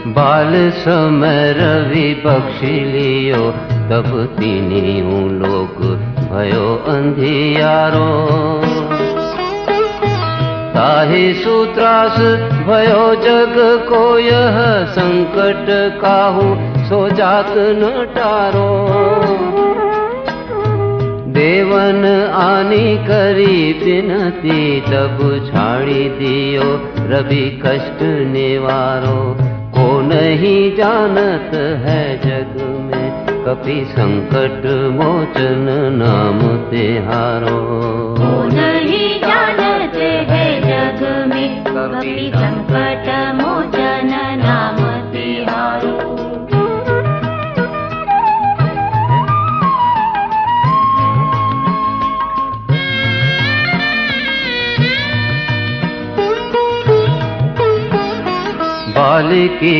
बाल समय रवि बख्शी लियो, तब तीनियों लोग भयो अंधियारो। ताहि सूत्रास भयो जग को यह संकट काहू, सो जात न टारो। देवन आनी करी बिनती, तब छाड़ी दियो रवि कष्ट निवारो। को नहीं जानत है जग में, कपि संकट मोचन नाम तिहारो। को नहीं जानत है जग में, कपि संकट मोचन नाम तिहारो। बाल की